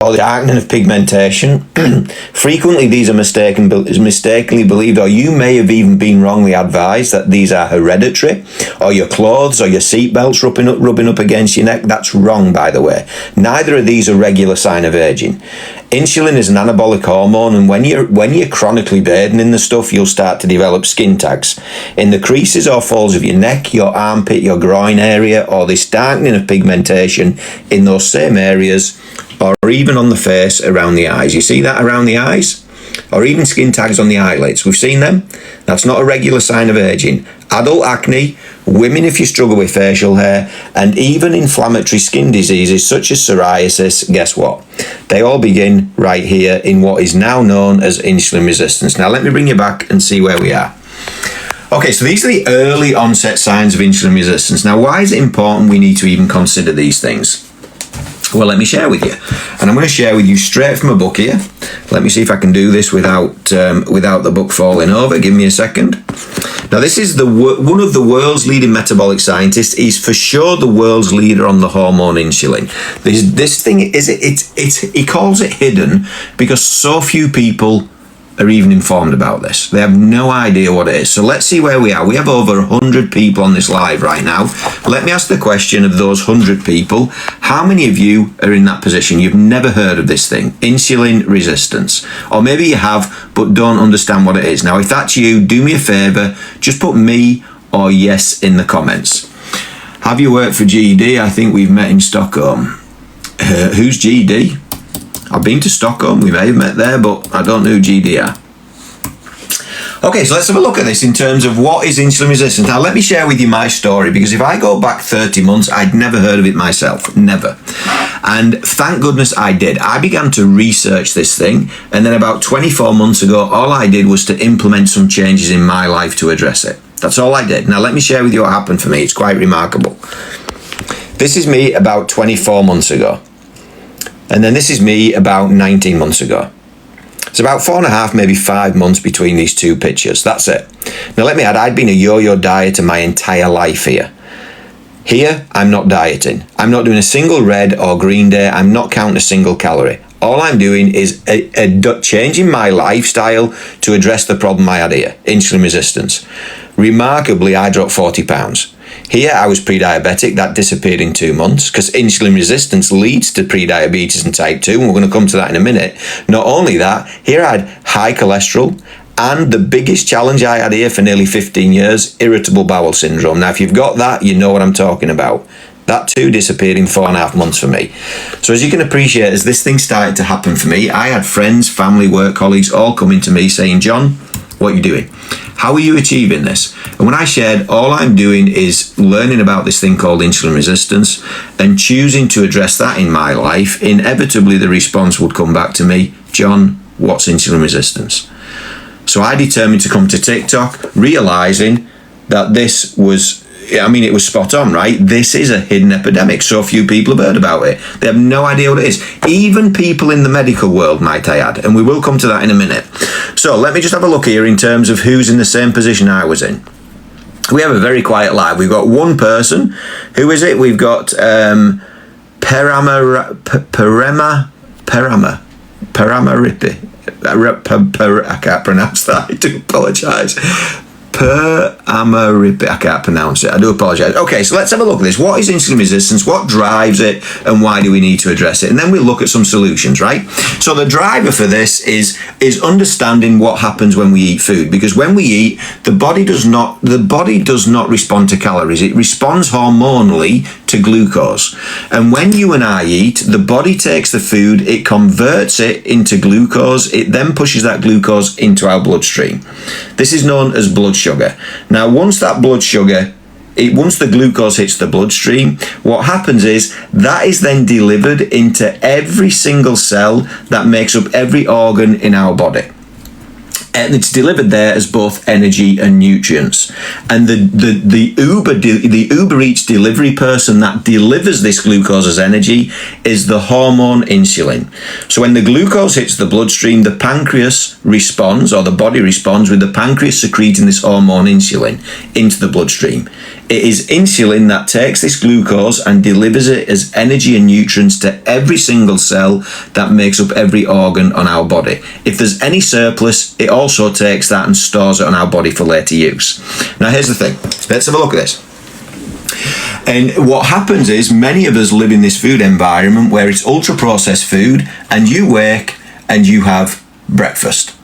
or the darkening of pigmentation. Frequently, these are mistakenly believed, or you may have even been wrongly advised that these are hereditary, or your clothes or your seatbelts rubbing up against your neck. That's wrong, by the way. Neither of these are regular sign of aging. Insulin is an anabolic hormone, and when you're chronically burdening the stuff, you'll start to develop skin tags in the creases or folds of your neck, your armpit, your groin area, or this darkening of pigmentation in those same areas, or even on the face around the eyes. You see that around the eyes? Or even skin tags on the eyelids. We've seen them. That's not a regular sign of aging. Adult acne, women if you struggle with facial hair, and even inflammatory skin diseases such as psoriasis, guess what? They all begin right here in what is now known as insulin resistance. Now let me bring you back and see where we are. Okay, so these are the early onset signs of insulin resistance. Now, why is it important we need to even consider these things? Well, let me share with you. And I'm going to share with you straight from a book here. Let me see if I can do this without the book falling over. Give me a second. Now, this is one of the world's leading metabolic scientists. He's for sure the world's leader on the hormone insulin. This thing, he calls it hidden because so few people are even informed about this. They have no idea what it is. So let's see where we are. We have over 100 people on this live right now. Let me ask the question of those 100 people. How many of you are in that position? You've never heard of this thing, insulin resistance. Or maybe you have, but don't understand what it is. Now, if that's you, do me a favor. Just put me or yes in the comments. Have you worked for GD? I think we've met in Stockholm. Who's GD? I've been to Stockholm, we may have met there, but I don't know who GD are. Okay, so let's have a look at this in terms of what is insulin resistance. Now, let me share with you my story, because if I go back 30 months, I'd never heard of it myself, never. And thank goodness I did. I began to research this thing, and then about 24 months ago, all I did was to implement some changes in my life to address it. That's all I did. Now, let me share with you what happened for me. It's quite remarkable. This is me about 24 months ago. And then this is me about 19 months ago. It's about 4.5, maybe 5 months between these two pictures. That's it. Now let me add, I'd been a yo-yo dieter my entire life here. Here, I'm not dieting. I'm not doing a single red or green day. I'm not counting a single calorie. All I'm doing is changing my lifestyle to address the problem I had here, insulin resistance. Remarkably, I dropped 40 pounds. Here, I was pre-diabetic. That disappeared in 2 months because insulin resistance leads to pre-diabetes and type 2, and we're going to come to that in a minute. Not only that, here I had high cholesterol, and the biggest challenge I had here for nearly 15 years, irritable bowel syndrome. Now, if you've got that, you know what I'm talking about. That too disappeared in 4.5 months for me. So as you can appreciate, as this thing started to happen for me, I had friends, family, work colleagues all coming to me saying, John, what are you doing? How are you achieving this? And when I shared, all I'm doing is learning about this thing called insulin resistance and choosing to address that in my life, inevitably the response would come back to me, John, what's insulin resistance? So I determined to come to TikTok, realizing that this was, it was spot on, right? This is a hidden epidemic. So few people have heard about it. They have no idea what it is. Even people in the medical world, might I add. And we will come to that in a minute. So let me just have a look here in terms of who's in the same position I was in. We have a very quiet live. We've got one person. Who is it? We've got Parama Rippy. I can't pronounce that. I do apologise. I can't pronounce it. I do apologise. Okay, so let's have a look at this. What is insulin resistance? What drives it? And why do we need to address it? And then we'll look at some solutions, right? So the driver for this is understanding what happens when we eat food. Because when we eat, the body does not respond to calories. It responds hormonally to glucose. And when you and I eat, the body takes the food, it converts it into glucose, it then pushes that glucose into our bloodstream. This is known as blood sugar. Now, once the glucose hits the bloodstream, what happens is that is then delivered into every single cell that makes up every organ in our body. And it's delivered there as both energy and nutrients. And the Uber Eats delivery person that delivers this glucose as energy is the hormone insulin. So when the glucose hits the bloodstream, the pancreas responds, or the body responds, with the pancreas secreting this hormone insulin into the bloodstream. It is insulin that takes this glucose and delivers it as energy and nutrients to every single cell that makes up every organ on our body. If there's any surplus, it also takes that and stores it on our body for later use. Now here's the thing. Let's have a look at this. And what happens is many of us live in this food environment where it's ultra processed food, and you wake and you have breakfast.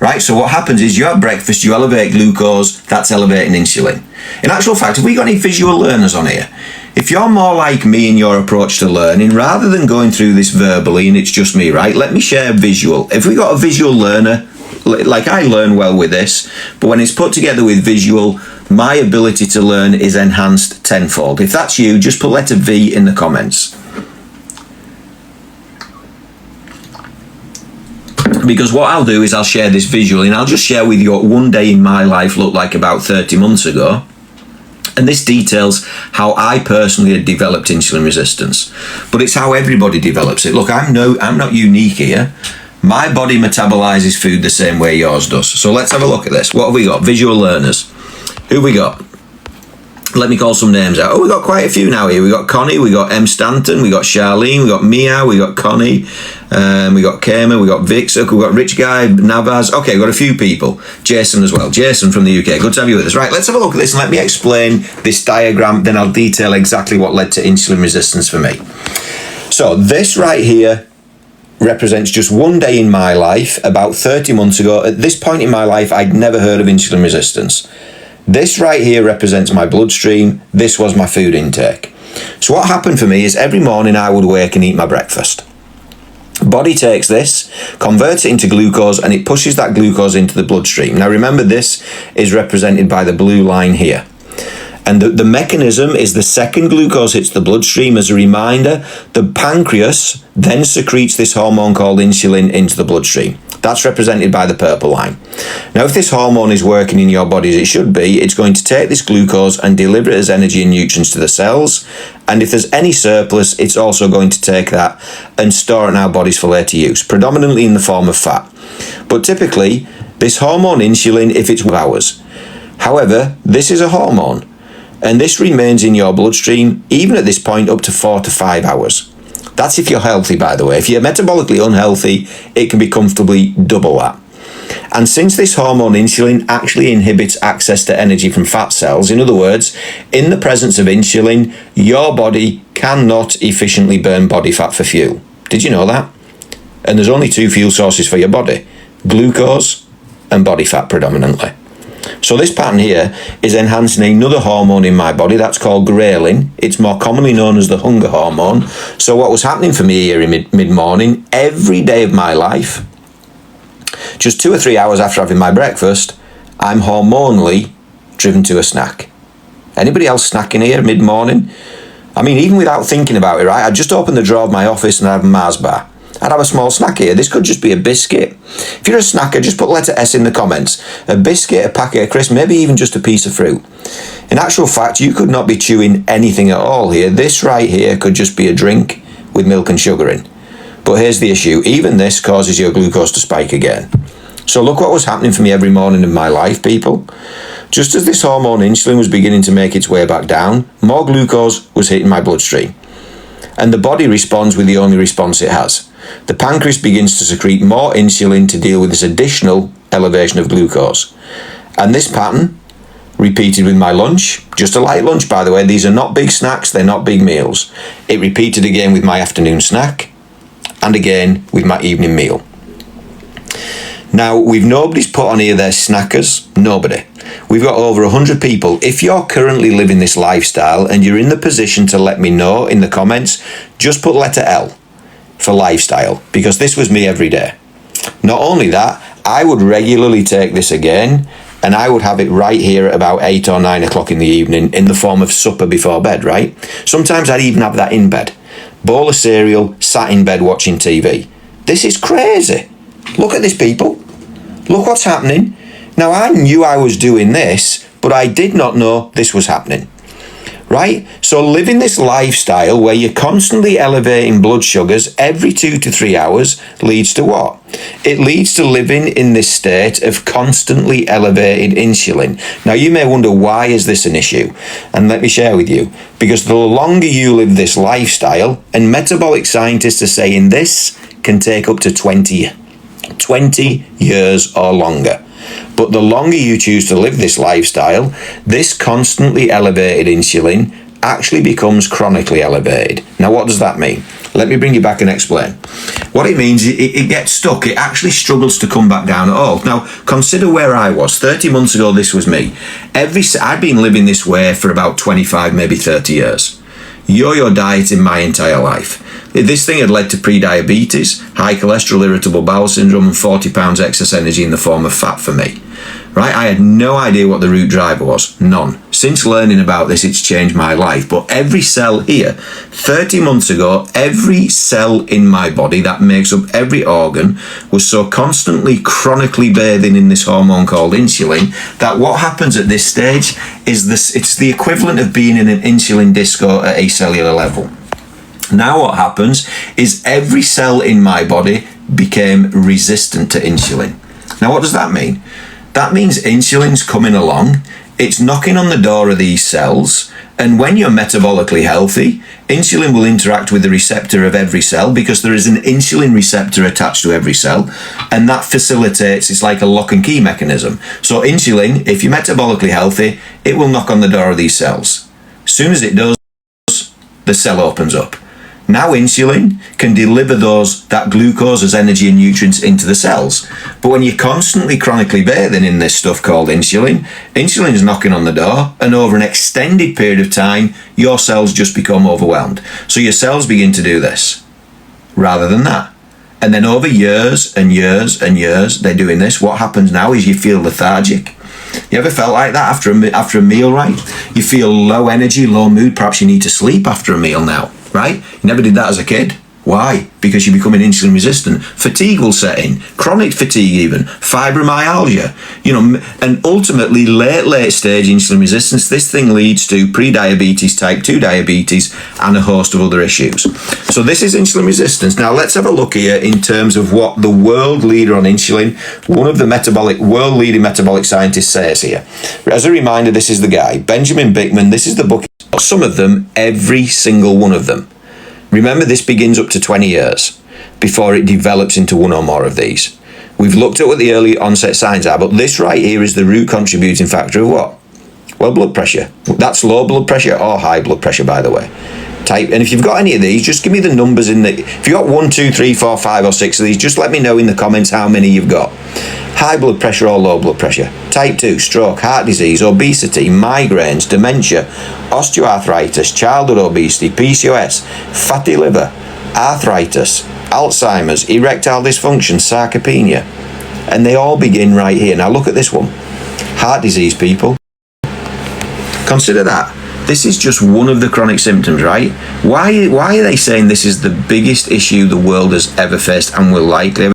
Right, so what happens is you have breakfast, you elevate glucose, that's elevating insulin. In actual fact, have we got any visual learners on here? If you're more like me in your approach to learning, rather than going through this verbally and it's just me, right, let me share visual. If we got a visual learner, like I learn well with this, but when it's put together with visual, my ability to learn is enhanced tenfold. If that's you, just put letter V in the comments. Because what I'll do is I'll share this visually, and I'll just share with you what one day in my life looked like about 30 months ago. And this details how I personally had developed insulin resistance. But it's how everybody develops it. Look, I'm not unique here. My body metabolizes food the same way yours does. So let's have a look at this. What have we got? Visual learners. Who have we got? Let me call some names out. Oh, we got quite a few now here. We got Connie, we got M. Stanton, we got Charlene, we got Mia, we got Connie, we got Kama, we got Vixuk, we got Rich Guy, Navaz. Okay, we've got a few people. Jason as well. Jason from the UK. Good to have you with us. Right, let's have a look at this and let me explain this diagram. Then I'll detail exactly what led to insulin resistance for me. So this right here represents just one day in my life, about 30 months ago. At this point in my life, I'd never heard of insulin resistance. This right here represents my bloodstream. This was my food intake. So what happened for me is every morning I would wake and eat my breakfast. Body takes this, converts it into glucose, and it pushes that glucose into the bloodstream. Now remember, this is represented by the blue line here. And the mechanism is the second glucose hits the bloodstream. As a reminder, the pancreas then secretes this hormone called insulin into the bloodstream. That's represented by the purple line. Now, if this hormone is working in your body as it should be, it's going to take this glucose and deliver it as energy and nutrients to the cells. And if there's any surplus, it's also going to take that and store it in our bodies for later use, predominantly in the form of fat. But typically, this hormone insulin, if it's ours. However, this is a hormone, and this remains in your bloodstream, even at this point, up to 4 to 5 hours. That's if you're healthy, by the way. If you're metabolically unhealthy, it can be comfortably double that. And since this hormone insulin actually inhibits access to energy from fat cells, in other words, in the presence of insulin, your body cannot efficiently burn body fat for fuel. Did you know that? And there's only two fuel sources for your body: glucose and body fat predominantly. So this pattern here is enhancing another hormone in my body that's called ghrelin. It's more commonly known as the hunger hormone. So what was happening for me here in mid-morning, every day of my life, just 2 or 3 hours after having my breakfast, I'm hormonally driven to a snack. Anybody else snacking here mid-morning? I mean, even without thinking about it, right? I'd just open the drawer of my office and I'd have a Mars bar. I'd have a small snack here. This could just be a biscuit. If you're a snacker, just put letter S in the comments. A biscuit, a packet of crisps, maybe even just a piece of fruit. In actual fact, you could not be chewing anything at all here. This right here could just be a drink with milk and sugar in. But here's the issue. Even this causes your glucose to spike again. So look what was happening for me every morning of my life, people. Just as this hormone insulin was beginning to make its way back down, more glucose was hitting my bloodstream. And the body responds with the only response it has. The pancreas begins to secrete more insulin to deal with this additional elevation of glucose. And this pattern, repeated with my lunch, just a light lunch by the way, these are not big snacks, they're not big meals. It repeated again with my afternoon snack, and again with my evening meal. Now, nobody's put on here they're snackers, nobody. We've got over 100 people. If you're currently living this lifestyle and you're in the position to let me know in the comments, just put letter L for lifestyle, because this was me every day. Not only that, I would regularly take this again, and I would have it right here at about 8 or 9 o'clock in the evening in the form of supper before bed, right? Sometimes I'd even have that in bed. Bowl of cereal, sat in bed watching TV. This is crazy. Look at this, people. Look what's happening. Now, I knew I was doing this, but I did not know this was happening. right? So living this lifestyle where you're constantly elevating blood sugars every 2 to 3 hours leads to what? It leads to living in this state of constantly elevated insulin. Now you may wonder, why is this an issue? And let me share with you. Because the longer you live this lifestyle, and metabolic scientists are saying this can take up to 20 years or longer. But the longer you choose to live this lifestyle, this constantly elevated insulin actually becomes chronically elevated. Now, what does that mean? Let me bring you back and explain. What it means, it gets stuck. It actually struggles to come back down at all. Now, consider where I was. 30 months ago, this was me. I'd been living this way for about 25, maybe 30 years. Yo-yo dieting my entire life. This thing had led to pre-diabetes, high cholesterol, irritable bowel syndrome, and 40 pounds excess energy in the form of fat for me. Right? I had no idea what the root driver was. None. Since learning about this, it's changed my life. But every cell here, 30 months ago, every cell in my body that makes up every organ was so constantly, chronically bathing in this hormone called insulin that what happens at this stage is it's the equivalent of being in an insulin disco at a cellular level. Now what happens is every cell in my body became resistant to insulin. Now what does that mean? That means insulin's coming along, it's knocking on the door of these cells, and when you're metabolically healthy, insulin will interact with the receptor of every cell because there is an insulin receptor attached to every cell, and that facilitates, it's like a lock and key mechanism. So insulin, if you're metabolically healthy, it will knock on the door of these cells. As soon as it does, the cell opens up. Now insulin can deliver that glucose as energy and nutrients into the cells. But when you're constantly chronically bathing in this stuff called insulin is knocking on the door, and over an extended period of time, your cells just become overwhelmed. So your cells begin to do this rather than that. And then over years and years and years, they're doing this. What happens now is you feel lethargic. You ever felt like that after a meal, right? You feel low energy, low mood, perhaps you need to sleep after a meal now. Right? You never did that as a kid. Why? Because you're becoming insulin resistant. Fatigue will set in, chronic fatigue even, fibromyalgia, and ultimately late stage insulin resistance. This thing leads to pre-diabetes, type 2 diabetes, and a host of other issues. So this is insulin resistance. Now let's have a look here in terms of what the world leader on insulin, one of the world leading metabolic scientists says here. As a reminder, this is the guy, Benjamin Bikman. This is the book. Some of them, every single one of them. Remember, this begins up to 20 years before it develops into one or more of these. We've looked at what the early onset signs are, but this right here is the root contributing factor of what? Well, blood pressure. That's low blood pressure or high blood pressure, by the way. And if you've got any of these, just give me the numbers if you've got 1, 2, 3, 4, 5 or 6 of these, just let me know in the comments how many you've got. High blood pressure or low blood pressure, type 2, stroke, heart disease, obesity, migraines, dementia, osteoarthritis, childhood obesity, PCOS, fatty liver, arthritis, Alzheimer's, erectile dysfunction, sarcopenia. And they all begin right here. Now look at this one. Heart disease, people. Consider that. This is just one of the chronic symptoms, right? Why are they saying this is the biggest issue the world has ever faced and will likely ever